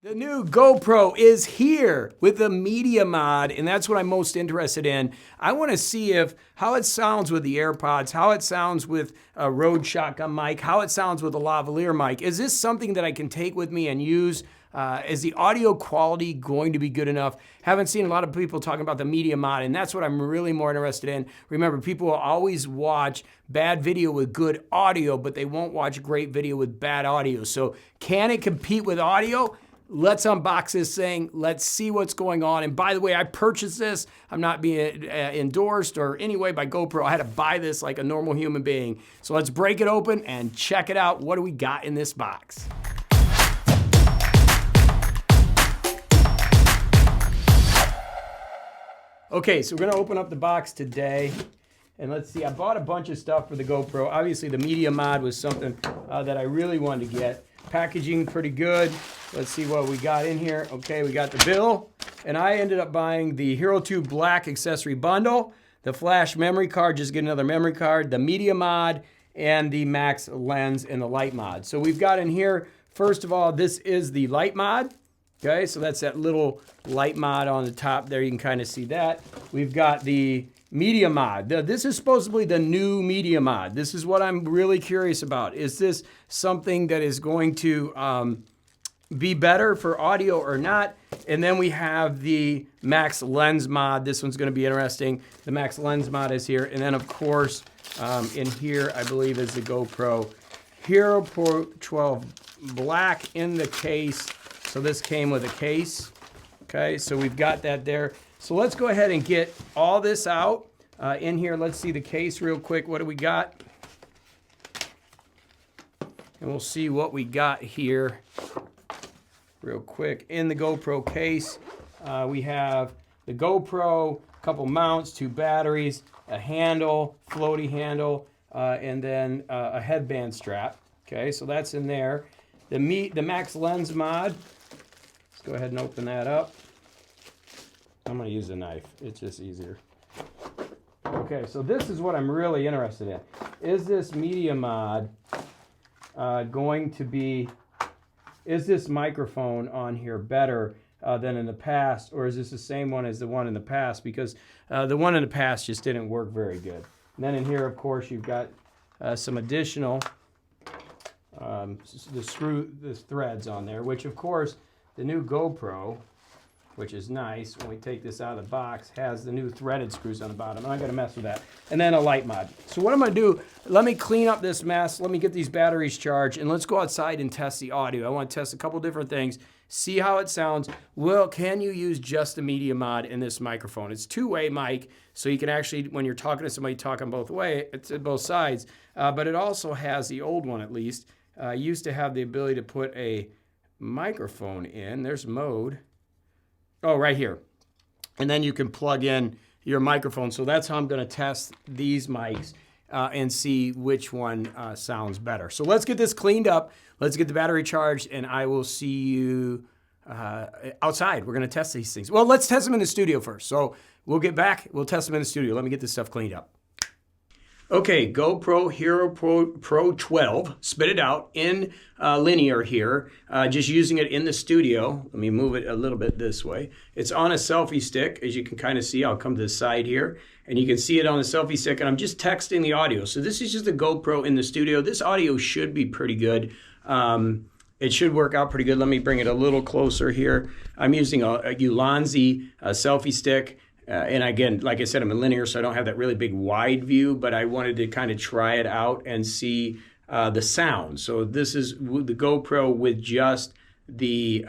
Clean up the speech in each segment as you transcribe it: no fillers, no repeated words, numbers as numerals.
The new GoPro is here with the media mod, and that's what I'm most interested in. I want to see how it sounds with the AirPods, how it sounds with a Rode Shotgun mic, how it sounds with a lavalier mic. Is this something that I can take with me and use? Is the audio quality going to be good enough? Haven't seen a lot of people talking about the media mod, and that's what I'm really more interested in. Remember, people will always watch bad video with good audio, but they won't watch great video with bad audio. So can it compete with audio? Let's unbox this thing. Let's see what's going on. And by the way, I purchased this. I'm not being endorsed or any way by GoPro. I had to buy this like a normal human being. So let's break it open and check it out. What do we got in this box? Okay, so we're gonna open up the box today. And let's see, I bought a bunch of stuff for the GoPro. Obviously the media mod was something that I really wanted to get. Packaging pretty good. Let's see what we got in here. Okay, we got the bill, and I ended up buying the Hero 2 Black accessory bundle, the flash memory card, just get another memory card, the media mod, and the max lens and the light mod. So we've got in here, first of all, this is the light mod. Okay, so that's that little light mod on the top there. You can kind of see that. We've got the media mod. This is supposedly the new media mod. This is what I'm really curious about. Is this something that is going to be better for audio or not? And then we have the max lens mod. This one's going to be interesting. The max lens mod is here. And then of course, in here, I believe is the GoPro Hero Pro 12 Black in the case. So this came with a case. Okay, so we've got that there. So let's go ahead and get all this out in here. Let's see the case real quick. What do we got? And we'll see what we got here real quick. In the GoPro case, we have the GoPro, a couple mounts, 2 batteries, a handle, floaty handle, and then a headband strap. Okay, so that's in there. The max lens mod. Let's go ahead and open that up. I'm going to use a knife. It's just easier. Okay, so this is what I'm really interested in. Is this media mod going to be, is this microphone on here better than in the past, or is this the same one as the one in the past? Because the one in the past just didn't work very good. And then in here, of course, you've got some additional the threads on there, which of course the new GoPro, which is nice, when we take this out of the box, has the new threaded screws on the bottom. I'm not gonna mess with that. And then a light mod. So what I'm gonna do, let me clean up this mess, let me get these batteries charged, and let's go outside and test the audio. I wanna test a couple different things, see how it sounds. Well, can you use just the media mod in this microphone? It's two-way mic, so you can actually, when you're talking to somebody, talk on both ways, it's at both sides. But it also has, the old one at least, used to have the ability to put a microphone in. There's mode. Oh, right here. And then you can plug in your microphone. So that's how I'm going to test these mics and see which one sounds better. So let's get this cleaned up. Let's get the battery charged, and I will see you outside. We're going to test these things. Well, let's test them in the studio first. So we'll get back. We'll test them in the studio. Let me get this stuff cleaned up. Okay, GoPro Hero Pro 12, spit it out in linear here, just using it in the studio. Let me move it a little bit this way. It's on a selfie stick, as you can kind of see. I'll come to the side here, and you can see it on the selfie stick, and I'm just texting the audio. So this is just a GoPro in the studio. This audio should be pretty good. It should work out pretty good. Let me bring it a little closer here. I'm using a Ulanzi selfie stick. And again, like I said, I'm in linear, so I don't have that really big wide view, but I wanted to kind of try it out and see the sound. So this is the GoPro with just the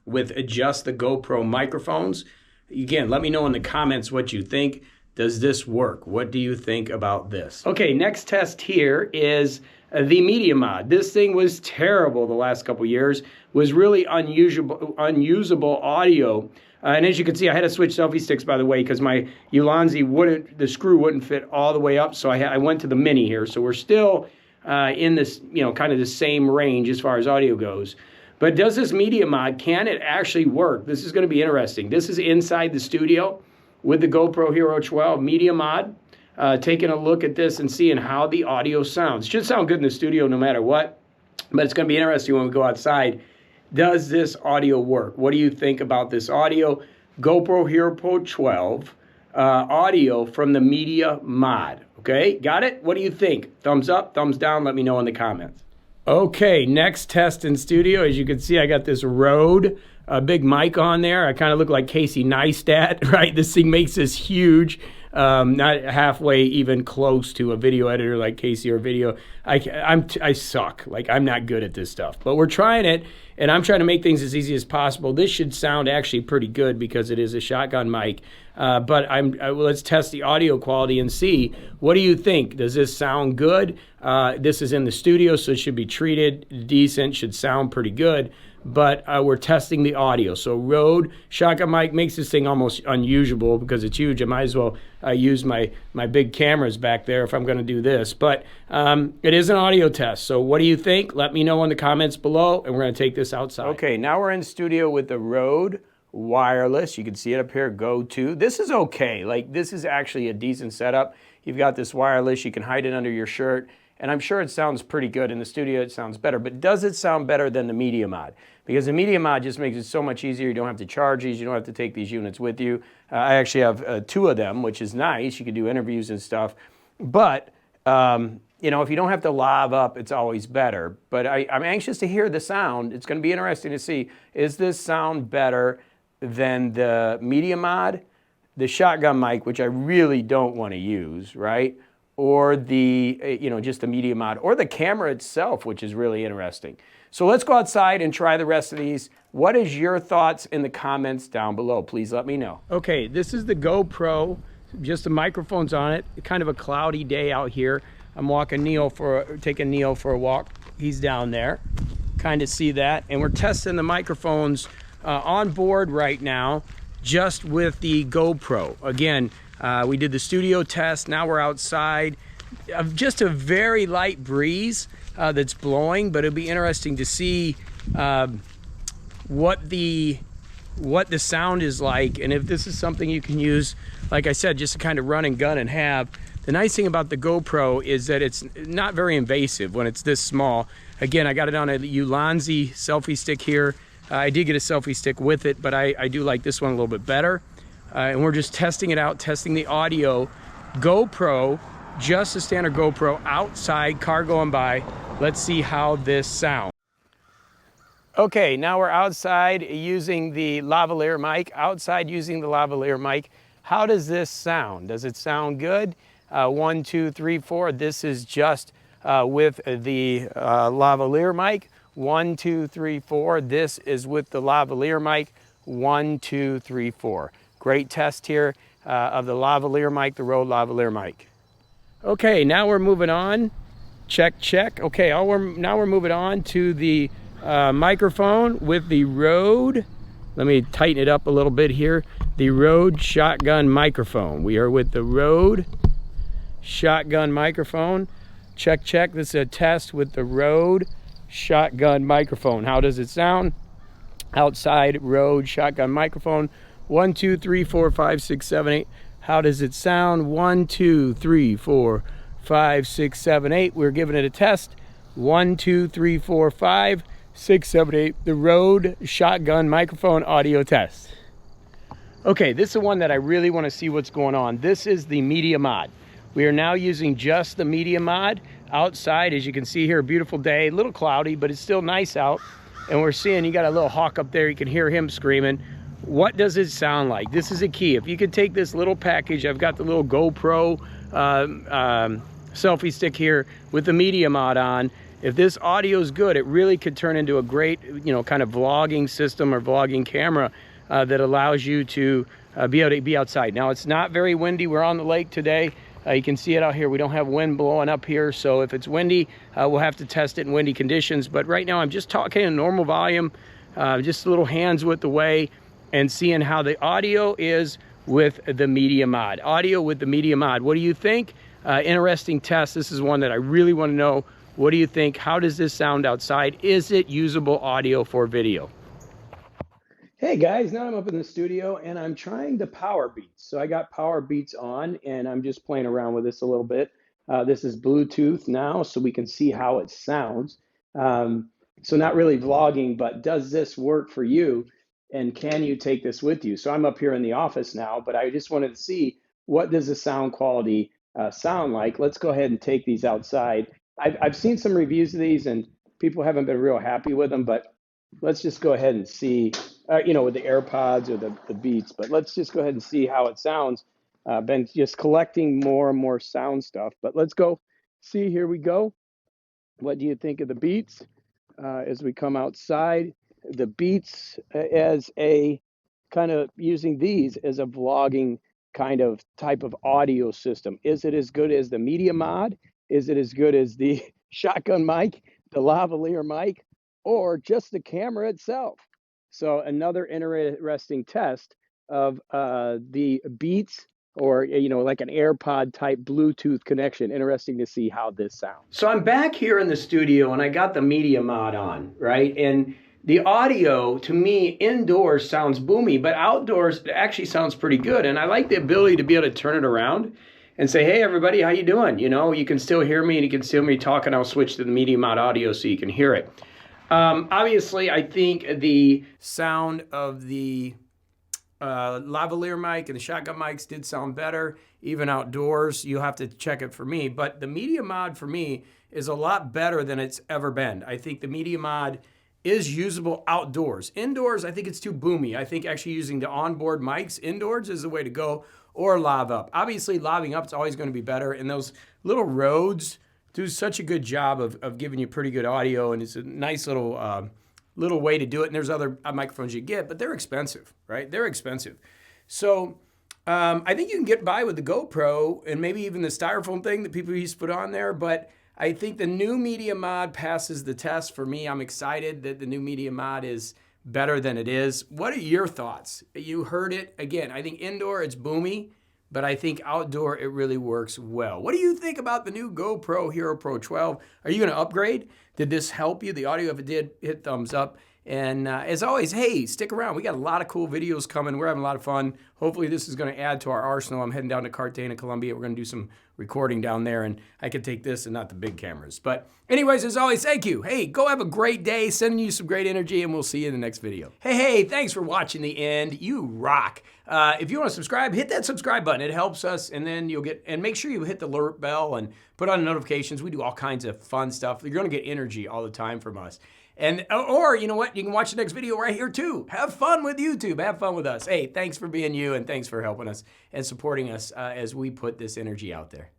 GoPro microphones. Again, let me know in the comments what you think. Does this work? What do you think about this? Okay, next test here is the media mod. This thing was terrible the last couple years. Was really unusable audio. And as you can see, I had to switch selfie sticks, by the way, because my Ulanzi the screw wouldn't fit all the way up. So I went to the mini here. So we're still in this, kind of the same range as far as audio goes. But does this media mod, can it actually work? This is going to be interesting. This is inside the studio with the GoPro Hero 12 media mod. Taking a look at this and seeing how the audio sounds. Should sound good in the studio no matter what. But it's going to be interesting when we go outside does this audio work? What do you think about this audio? GoPro Hero Pro 12 audio from the Media Mod. Okay, got it? What do you think? Thumbs up, thumbs down, let me know in the comments. Okay, next test in studio. As you can see, I got this Rode big mic on there. I kind of look like Casey Neistat, right? This thing makes this huge. Not halfway even close to a video editor like Casey or video. I suck. Like, I'm not good at this stuff. But we're trying it, and I'm trying to make things as easy as possible. This should sound actually pretty good because it is a shotgun mic. But let's test the audio quality and see. What do you think? Does this sound good? This is in the studio, so it should be treated decent, should sound pretty good. But we're testing the audio. So Rode shotgun mic makes this thing almost unusable because it's huge. I might as well use my big cameras back there if I'm going to do this. But it is an audio test. So what do you think? Let me know in the comments below, and we're going to take this outside. Okay, now we're in studio with the Rode wireless. You can see it up here, Go To. This is okay. Like, this is actually a decent setup. You've got this wireless. You can hide it under your shirt. And I'm sure it sounds pretty good. In the studio, it sounds better. But does it sound better than the Media Mod? Because the Media Mod just makes it so much easier. You don't have to charge these. You don't have to take these units with you. I actually have 2 of them, which is nice. You can do interviews and stuff. But, you know, if you don't have to lav up, it's always better. But I'm anxious to hear the sound. It's going to be interesting to see, is this sound better than the Media Mod, the shotgun mic, which I really don't want to use, right? Or the, you know, just the Media Mod, or the camera itself, which is really interesting. So let's go outside and try the rest of these. What is your thoughts in the comments down below? Please let me know. Okay, this is the GoPro, just the microphones on it. Kind of a cloudy day out here. I'm taking Neil for a walk. He's down there. Kind of see that. And we're testing the microphones on board right now, just with the GoPro. Again, we did the studio test. Now we're outside. Just a very light breeze that's blowing, but it'll be interesting to see what the sound is like, and if this is something you can use, like I said, just to kind of run and gun and have. The nice thing about the GoPro is that it's not very invasive when it's this small. Again, I got it on a Ulanzi selfie stick here. I did get a selfie stick with it, but I do like this one a little bit better. And we're just testing it out, testing the audio. GoPro, just a standard GoPro, outside, car going by. Let's see how this sounds. Okay, now we're outside using the lavalier mic. Outside using the lavalier mic. How does this sound? Does it sound good? 1, 2, 3, 4. This is just with the lavalier mic. 1, 2, 3, 4. This is with the lavalier mic. 1, 2, 3, 4. Great test here of the lavalier mic, the Rode lavalier mic. Okay, now we're moving on. Check, check. Okay, now we're moving on to the microphone with the Rode. Let me tighten it up a little bit here. The Rode shotgun microphone. We are with the Rode shotgun microphone. Check, check. This is a test with the Rode shotgun microphone. How does it sound? Outside Rode shotgun microphone. 1, 2, 3, 4, 5, 6, 7, 8. How does it sound? 1, 2, 3, 4, 5, 6, 7, 8. We're giving it a test. 1, 2, 3, 4, 5, 6, 7, 8. The Rode shotgun microphone audio test. Okay, this is the one that I really want to see what's going on. This is the Media Mod. We are now using just the Media Mod outside. As you can see here, a beautiful day, a little cloudy, but it's still nice out. And we're seeing, you got a little hawk up there. You can hear him screaming. What does it sound like? This is a key. If you could take this little package, I've got the little GoPro selfie stick here with the Media Mod on. If this audio is good, it really could turn into a great, you know, kind of vlogging system or vlogging camera that allows you to be able to be outside. Now, it's not very windy. We're on the lake today. You can see it out here. We don't have wind blowing up here, so if it's windy, we'll have to test it in windy conditions. But right now, I'm just talking in normal volume, just a little hands width away, and seeing how the audio is with the Media Mod. Audio with the Media Mod. What do you think? Interesting test. This is one that I really want to know. What do you think? How does this sound outside? Is it usable audio for video? Hey guys, now I'm up in the studio and I'm trying the Power Beats. So I got Power Beats on and I'm just playing around with this a little bit. This is Bluetooth now, so we can see how it sounds. So not really vlogging, but does this work for you? And can you take this with you? So I'm up here in the office now, but I just wanted to see, what does the sound quality sound like? Let's go ahead and take these outside. I've seen some reviews of these and people haven't been real happy with them, but let's just go ahead and see, with the AirPods or the Beats, but let's just go ahead and see how it sounds. Been just collecting more and more sound stuff, but let's go see. Here we go. What do you think of the Beats as we come outside? The Beats as a kind of using these as a vlogging kind of type of audio system. Is it as good as the Media Mod? Is it as good as the shotgun mic, the lavalier mic, or just the camera itself? So another interesting test of the Beats, or like an AirPod type Bluetooth connection. Interesting to see how this sounds. So I'm back here in the studio and I got the Media Mod on, right? And the audio to me indoors sounds boomy, but outdoors it actually sounds pretty good. And I like the ability to be able to turn it around and say, hey everybody, how you doing? You can still hear me and you can still hear me talking. I'll switch to the Media Mod audio so you can hear it. Obviously, I think the sound of the lavalier mic and the shotgun mics did sound better, even outdoors. You'll have to check it for me. But the Media Mod for me is a lot better than it's ever been. I think the Media Mod is usable outdoors. Indoors, I think it's too boomy. I think actually using the onboard mics indoors is the way to go, or lav up. Obviously, laving up is always going to be better. And those little Rhodes do such a good job of giving you pretty good audio, and it's a nice little way to do it. And there's other microphones you get, but they're expensive, right? They're expensive. So I think you can get by with the GoPro and maybe even the styrofoam thing that people used to put on there. But I think the new Media Mod passes the test for me. I'm excited that the new Media Mod is better than it is. What are your thoughts? You heard it. Again, I think indoor it's boomy, but I think outdoor it really works well. What do you think about the new GoPro Hero Pro 12? Are you going to upgrade? Did this help you? The audio, if it did, hit thumbs up. And as always, hey, stick around. We got a lot of cool videos coming. We're having a lot of fun. Hopefully this is going to add to our arsenal. I'm heading down to Cartagena, Colombia. We're going to do some recording down there, and I could take this and not the big cameras. But anyways, as always, thank you. Hey, go have a great day. Sending you some great energy, and we'll see you in the next video. Hey, thanks for watching the end. You rock. If you want to subscribe, hit that subscribe button. It helps us, and then you'll get, and make sure you hit the alert bell and put on notifications. We do all kinds of fun stuff. You're going to get energy all the time from us. And, or you know what? You can watch the next video right here too. Have fun with YouTube. Have fun with us. Hey, thanks for being you, and thanks for helping us and supporting us as we put this energy out there.